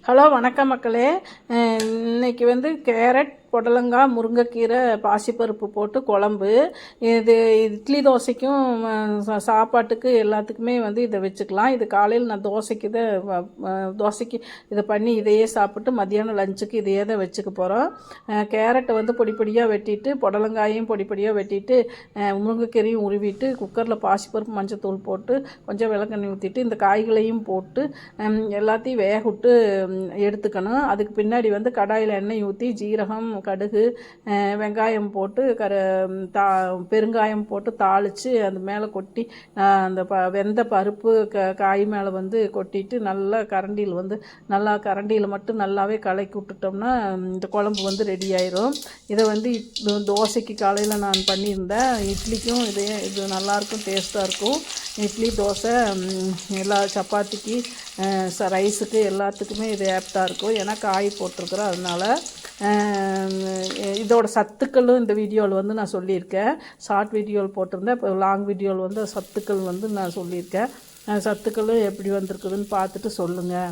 Hello வணக்கம் மக்களே. இன்னைக்கு வந்து கேரட், புடலங்காய், முருங்கைக்கீரை, பாசிப்பருப்பு போட்டு குழம்பு. இது இட்லி தோசைக்கும் சாப்பாட்டுக்கு எல்லாத்துக்குமே வந்து இதை வச்சுக்கலாம். இது காலையில் நான் தோசைக்கு இதை பண்ணி இதையே சாப்பிட்டு மத்தியானம் லஞ்சுக்கு இதையே தான் வச்சுக்க போகிறோம். கேரட்டை வந்து பொடி பொடியாக வெட்டிட்டு, புடலங்காயும் பொடி பொடியாக வெட்டிட்டு, முருங்கைக்கீரையும் உருவிட்டு, குக்கரில் பாசிப்பருப்பு மஞ்சத்தூள் போட்டு கொஞ்சம் விளக்கெண்ணெய் ஊற்றிட்டு இந்த காய்களையும் போட்டு எல்லாத்தையும் வேக விட்டு எடுத்துக்கணும். அதுக்கு பின்னாடி வந்து கடாயில் எண்ணெய் ஊற்றி ஜீரகம், கடுகு, வெங்காயம் போட்டு பெருங்காயம் போட்டு தாளித்து அது மேலே கொட்டி அந்த வெந்த பருப்பு காய் மேலே வந்து கொட்டிட்டு நல்லா கரண்டியில் மட்டும் நல்லாவே கலக்கி விட்டுட்டோம்னா இந்த குழம்பு வந்து ரெடி ஆயிரும். இதை வந்து தோசைக்கு காலையில் நான் பண்ணியிருந்தேன். இட்லிக்கும் இது நல்லாயிருக்கும், டேஸ்ட்டாக இருக்கும். இட்லி, தோசை, எல்லா சப்பாத்திக்கு, ரைஸுக்கு எல்லாத்துக்குமே இது ஆப்டாக இருக்கும். ஏன்னா காய் போட்டிருக்குறோம். அதனால் இதோட சத்துக்களும் இந்த வீடியோவில் வந்து நான் சொல்லியிருக்கேன். ஷார்ட் வீடியோவில் போட்டிருந்தேன். இப்போ லாங் வீடியோவில் வந்து சத்துக்கள் வந்து நான் சொல்லியிருக்கேன். சத்துக்களும் எப்படி வந்திருக்குதுன்னு பார்த்துட்டு சொல்லுங்கள்.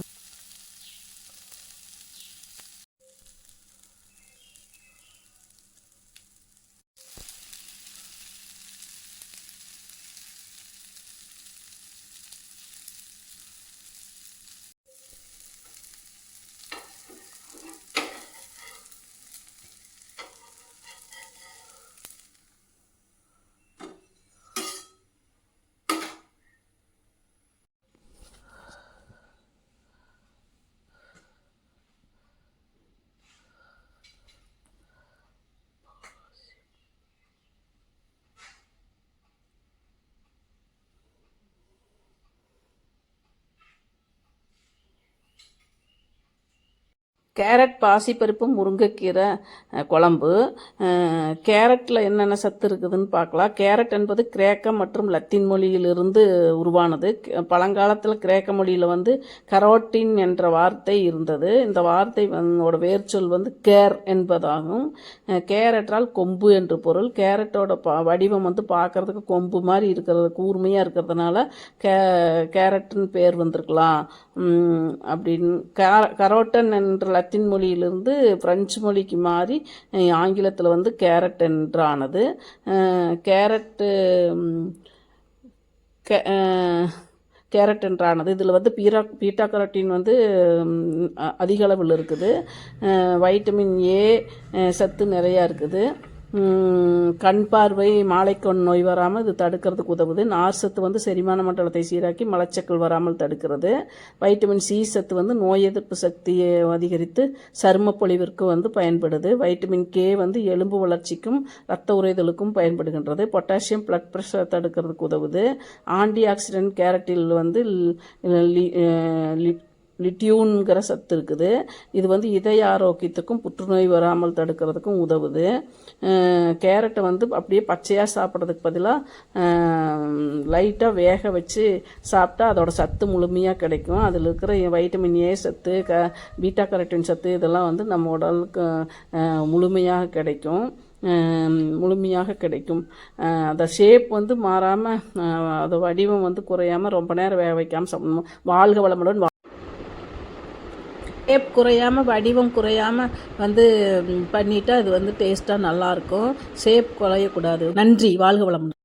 கேரட், பாசிப்பருப்பு, முருங்கைக்கீரை குழம்பு. கேரட்டில் என்னென்ன சத்து இருக்குதுன்னு பார்க்கலாம். கேரட் என்பது கிரேக்க மற்றும் லத்தீன் மொழியிலிருந்து உருவானது. பழங்காலத்தில் கிரேக்க மொழியில் வந்து கரோட்டின் என்ற வார்த்தை இருந்தது. இந்த வார்த்தை வேர்ச்சொல் வந்து கேர் என்பதாகும். கேரட்டால் கொம்பு என்று பொருள். கேரட்டோட வடிவம் வந்து பார்க்கறதுக்கு கொம்பு மாதிரி இருக்கிறது, கூர்மையாக இருக்கிறதுனால கேரட்னு பேர் வந்திருக்கலாம் அப்படின்னு. கரோட்டன் என்ற லத்தீன் மொழியிலிருந்து பிரெஞ்சு மொழிக்கு மாறி ஆங்கிலத்தில் வந்து கேரட் என்றானது. கேரட் என்றானது. இதில் வந்து பீட்டா கரோட்டின் வந்து அதிக அளவில் இருக்குது. வைட்டமின் ஏ சத்து நிறையா இருக்குது. கண் பார்வை, மாலைக்கண் நோய் வராமல் இது தடுக்கிறதுக்கு உதவுது. நார் சத்து வந்து செரிமான மண்டலத்தை சீராக்கி மலச்சக்கல் வராமல் தடுக்கிறது. வைட்டமின் சி சத்து வந்து நோய் எதிர்ப்பு சக்தியை அதிகரித்து சரும பொலிவிற்கு வந்து பயன்படுது. வைட்டமின் கே வந்து எலும்பு வளர்ச்சிக்கும் இரத்த உறைதலுக்கும் பயன்படுகின்றது. பொட்டாசியம் பிளட் ப்ரெஷர் தடுக்கிறதுக்கு உதவுது. ஆன்டி ஆக்சிடென்ட் கேரட்டில் வந்து லிட்டியூன்கிற சத்து இருக்குது. இது வந்து இதய ஆரோக்கியத்துக்கும் புற்றுநோய் வராமல் தடுக்கிறதுக்கும் உதவுது. கேரட்டை வந்து அப்படியே பச்சையாக சாப்பிட்றதுக்கு பதிலாக லைட்டாக வேக வச்சு சாப்பிட்டா அதோட சத்து முழுமையாக கிடைக்கும். அதில் இருக்கிற வைட்டமின் ஏ சத்து, பீட்டா கரோட்டின் சத்து இதெல்லாம் வந்து நம்ம உடலுக்கு முழுமையாக கிடைக்கும். அந்த ஷேப் வந்து மாறாமல், அந்த வடிவம் வந்து குறையாமல் ரொம்ப நேரம் வேக வைக்காமல் சாப்பிடணும். வாழ்க வளமுடன். ஷேப் குறையாமல், வடிவம் குறையாமல் வந்து பண்ணிட்டா அது வந்து டேஸ்ட்டாக நல்லாயிருக்கும். ஷேப் குறையக்கூடாது. நன்றி. வாழ்க வளமுடன்.